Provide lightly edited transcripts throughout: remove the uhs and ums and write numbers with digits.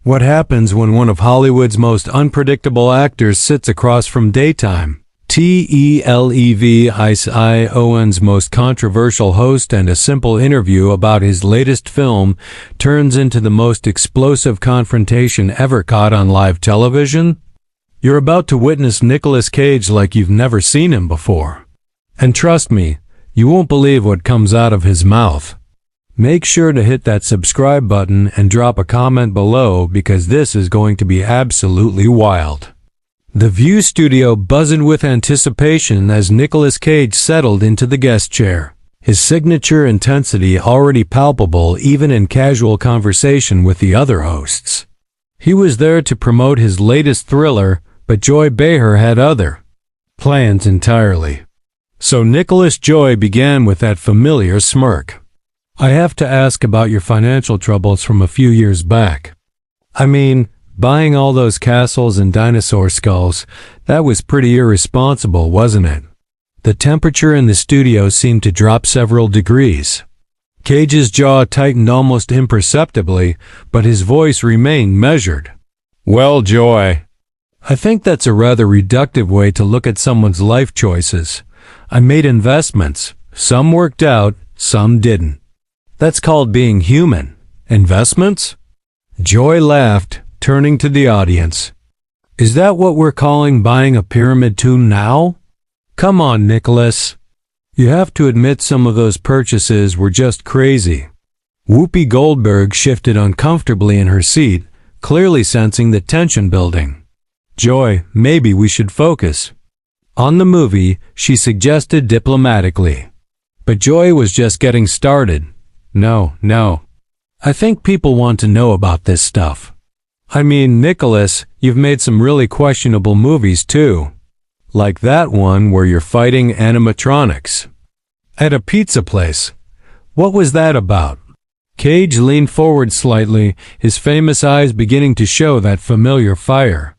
What happens when one of Hollywood's most unpredictable actors sits across from daytime TELEVISION's most controversial host, and a simple interview about his latest film turns into the most explosive confrontation ever caught on live television? You're about to witness Nicolas Cage like you've never seen him before. And trust me, you won't believe what comes out of his mouth. Make sure to hit that subscribe button and drop a comment below, because this is going to be absolutely wild. The View studio buzzed with anticipation as Nicolas Cage settled into the guest chair, his signature intensity already palpable even in casual conversation with the other hosts. He was there to promote his latest thriller, but Joy Behar had other plans entirely. So Nicolas Joy began with that familiar smirk. "I have to ask about your financial troubles from a few years back. I mean, buying all those castles and dinosaur skulls, that was pretty irresponsible, wasn't it?" The temperature in the studio seemed to drop several degrees. Cage's jaw tightened almost imperceptibly, but his voice remained measured. "Well, Joy, I think that's a rather reductive way to look at someone's life choices. I made investments. Some worked out, some didn't. That's called being human. Investments?" Joy laughed, turning to the audience. "Is that what we're calling buying a pyramid tomb now? Come on, Nicolas. You have to admit some of those purchases were just crazy." Whoopi Goldberg shifted uncomfortably in her seat, clearly sensing the tension building. "Joy, maybe we should focus on the movie," she suggested diplomatically. But Joy was just getting started. No. I think people want to know about this stuff. I mean, Nicolas, you've made some really questionable movies too. Like that one where you're fighting animatronics at a pizza place. What was that about?" Cage leaned forward slightly, his famous eyes beginning to show that familiar fire.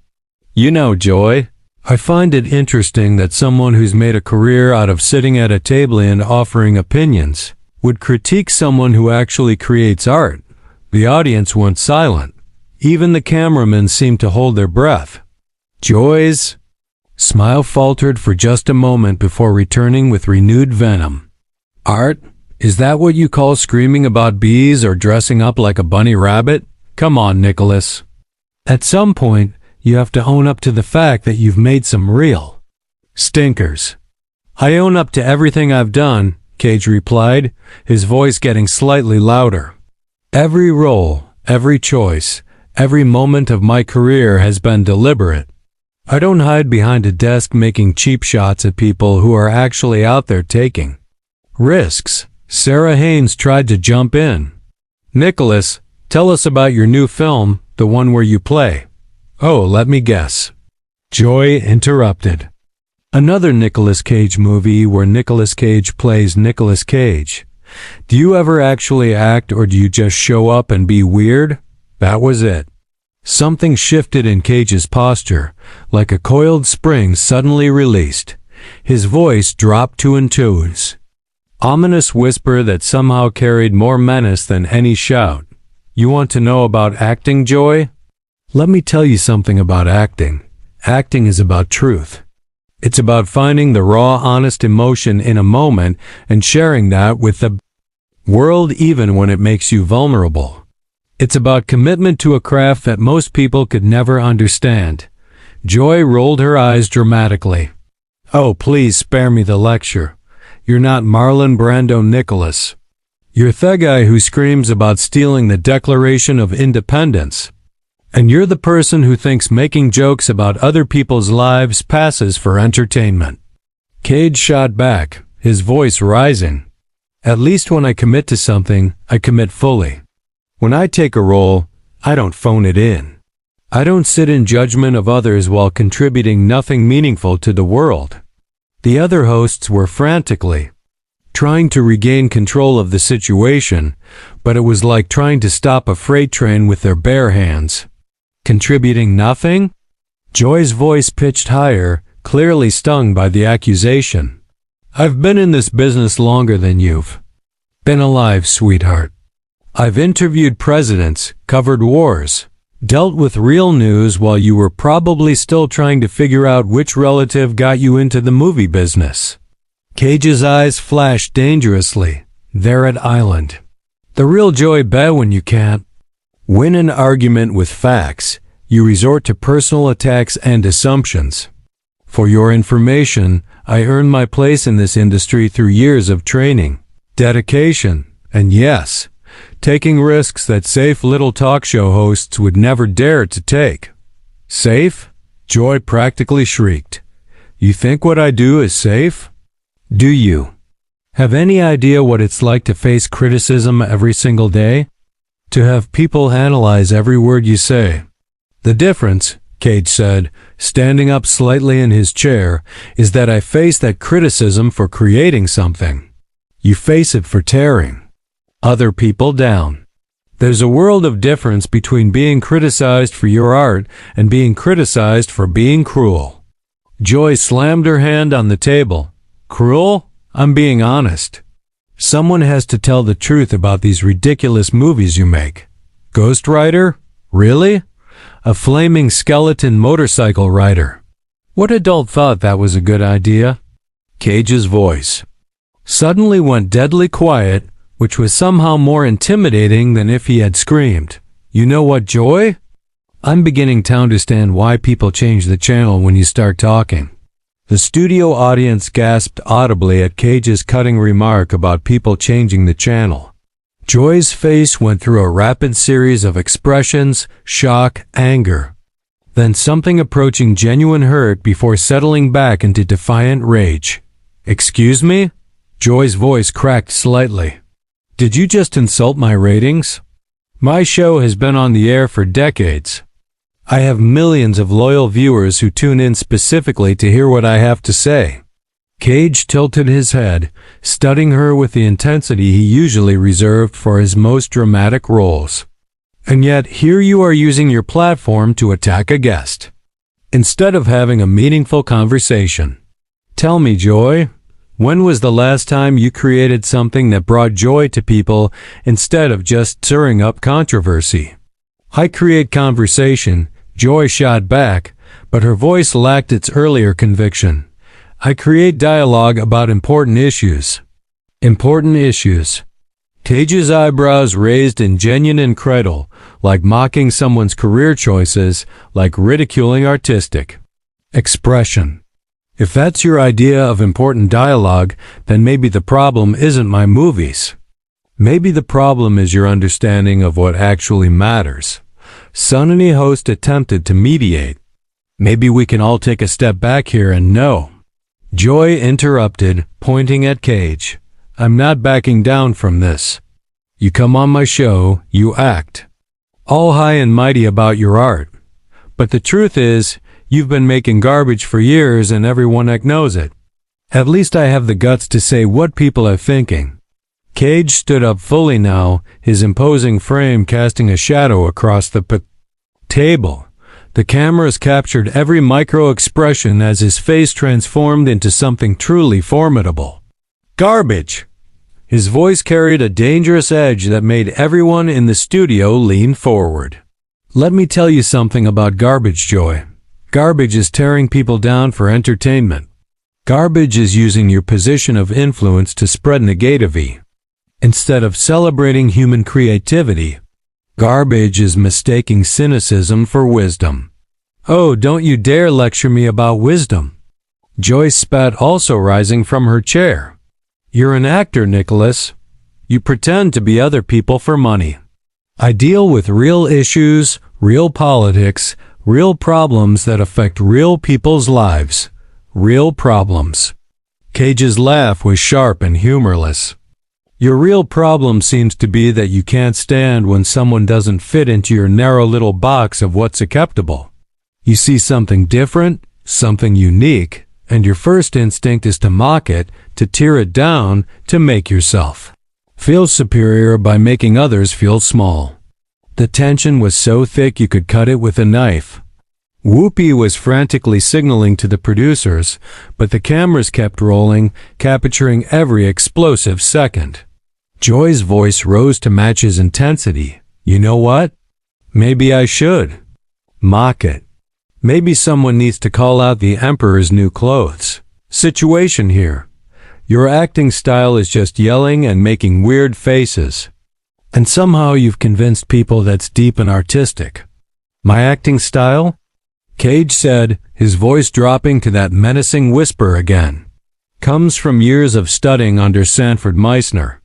"You know, Joy, I find it interesting that someone who's made a career out of sitting at a table and offering opinions would critique someone who actually creates art." The audience went silent. Even the cameramen seemed to hold their breath. Joy's smile faltered for just a moment before returning with renewed venom. "Art? Is that what you call screaming about bees or dressing up like a bunny rabbit? Come on, Nicolas. At some point, you have to own up to the fact that you've made some real stinkers." "I own up to everything I've done," Cage replied, his voice getting slightly louder. "Every role, every choice, every moment of my career has been deliberate. I don't hide behind a desk making cheap shots at people who are actually out there taking risks." Sarah Haynes tried to jump in. "Nicolas, tell us about your new film, the one where you play." "Oh, let me guess." Joy interrupted. "Another Nicolas Cage movie where Nicolas Cage plays Nicolas Cage. Do you ever actually act, or do you just show up and be weird?" That was it. Something shifted in Cage's posture, like a coiled spring suddenly released. His voice dropped to an ominous whisper that somehow carried more menace than any shout. "You want to know about acting, Joy? Let me tell you something about acting. Acting is about truth. It's about finding the raw, honest emotion in a moment and sharing that with the world even when it makes you vulnerable. It's about commitment to a craft that most people could never understand." Joy rolled her eyes dramatically. "Oh, please spare me the lecture. You're not Marlon Brando Nicolas. You're the guy who screams about stealing the Declaration of Independence. And you're the person who thinks making jokes about other people's lives passes for entertainment." Cage shot back, his voice rising. "At least when I commit to something, I commit fully. When I take a role, I don't phone it in. I don't sit in judgment of others while contributing nothing meaningful to the world." The other hosts were frantically trying to regain control of the situation, but it was like trying to stop a freight train with their bare hands. "Contributing nothing?" Joy's voice pitched higher, clearly stung by the accusation. "I've been in this business longer than you've been alive, sweetheart. I've interviewed presidents, covered wars, Dealt with real news while you were probably still trying to figure out which relative got you into the movie business. Cage's eyes flashed dangerously, there at Island. The real Joy Behar when you can't win an argument with facts, you resort to personal attacks and assumptions. For your information, I earned my place in this industry through years of training, dedication, and yes, taking risks that safe little talk show hosts would never dare to take. Safe? Joy practically shrieked. You think what I do is safe? Do you have any idea what it's like to face criticism every single day? To have people analyze every word you say? The difference, Cage said, standing up slightly in his chair, is that I face that criticism for creating something. You face it for tearing other people down. There's a world of difference between being criticized for your art and being criticized for being cruel. Joy slammed her hand on the table. Cruel? I'm being honest. Someone has to tell the truth about these ridiculous movies you make. Ghost Rider? Really? A flaming skeleton motorcycle rider. What adult thought that was a good idea? Cage's voice suddenly went deadly quiet, which was somehow more intimidating than if he had screamed. You know what, Joy? I'm beginning to understand why people change the channel when you start talking. The studio audience gasped audibly at Cage's cutting remark about people changing the channel. Joy's face went through a rapid series of expressions, shock, anger, then something approaching genuine hurt before settling back into defiant rage. Excuse me? Joy's voice cracked slightly. Did you just insult my ratings? My show has been on the air for decades. I have millions of loyal viewers who tune in specifically to hear what I have to say. Cage tilted his head, studying her with the intensity he usually reserved for his most dramatic roles. And yet, here you are using your platform to attack a guest, instead of having a meaningful conversation. Tell me, Joy, when was the last time you created something that brought joy to people instead of just stirring up controversy? I create conversation, Joy shot back, but her voice lacked its earlier conviction. I create dialogue about important issues. Important issues. Cage's eyebrows raised in genuine incredul, like mocking someone's career choices, like ridiculing artistic expression. If that's your idea of important dialogue, then maybe the problem isn't my movies. Maybe the problem is your understanding of what actually matters. Sunny host attempted to mediate. Maybe we can all take a step back here and know. Joy interrupted, pointing at Cage. I'm not backing down from this. You come on my show, you act all high and mighty about your art. But the truth is, you've been making garbage for years and everyone knows it. At least I have the guts to say what people are thinking. Cage stood up fully now, his imposing frame casting a shadow across the table. The cameras captured every micro-expression as his face transformed into something truly formidable. Garbage! His voice carried a dangerous edge that made everyone in the studio lean forward. Let me tell you something about garbage, Joy. Garbage is tearing people down for entertainment. Garbage is using your position of influence to spread negativity. Instead of celebrating human creativity, garbage is mistaking cynicism for wisdom. Oh, don't you dare lecture me about wisdom. Joy spat, also rising from her chair. You're an actor, Nicolas. You pretend to be other people for money. I deal with real issues, real politics, real problems that affect real people's lives. Real problems. Cage's laugh was sharp and humorless. Your real problem seems to be that you can't stand when someone doesn't fit into your narrow little box of what's acceptable. You see something different, something unique, and your first instinct is to mock it, to tear it down, to make yourself feel superior by making others feel small. The tension was so thick you could cut it with a knife. Whoopi was frantically signaling to the producers, but the cameras kept rolling, capturing every explosive second. Joy's voice rose to match his intensity. You know what? Maybe I should. Mock it. Maybe someone needs to call out the emperor's new clothes. Situation here. Your acting style is just yelling and making weird faces. And somehow you've convinced people that's deep and artistic. My acting style? Cage said, his voice dropping to that menacing whisper again. Comes from years of studying under Sanford Meisner.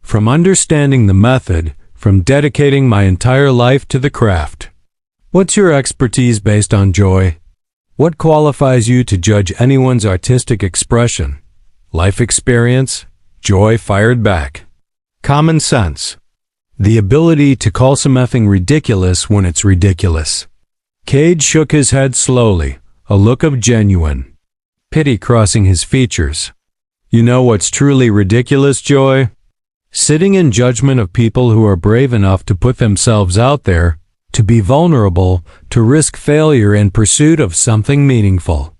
From understanding the method, from dedicating my entire life to the craft. What's your expertise based on, Joy? What qualifies you to judge anyone's artistic expression? Life experience? Joy fired back. Common sense. The ability to call some effing ridiculous when it's ridiculous. Cage shook his head slowly, a look of genuine pity crossing his features. You know what's truly ridiculous, Joy? Sitting in judgment of people who are brave enough to put themselves out there, to be vulnerable, to risk failure in pursuit of something meaningful.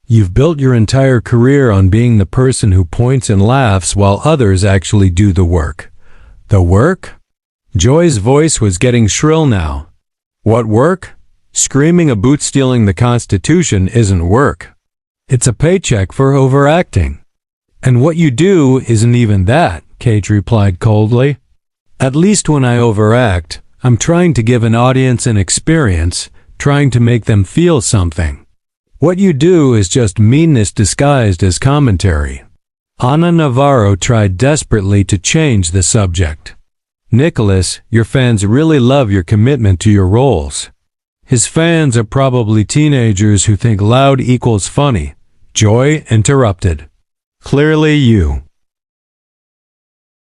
You've built your entire career on being the person who points and laughs while others actually do the work. The work? Joy's voice was getting shrill now. What work? Screaming about stealing the Constitution isn't work. It's a paycheck for overacting. And what you do isn't even that, Cage replied coldly. At least when I overact, I'm trying to give an audience an experience, trying to make them feel something. What you do is just meanness disguised as commentary. Ana Navarro tried desperately to change the subject. Nicolas, your fans really love your commitment to your roles. His fans are probably teenagers who think loud equals funny. Joy interrupted. Clearly you.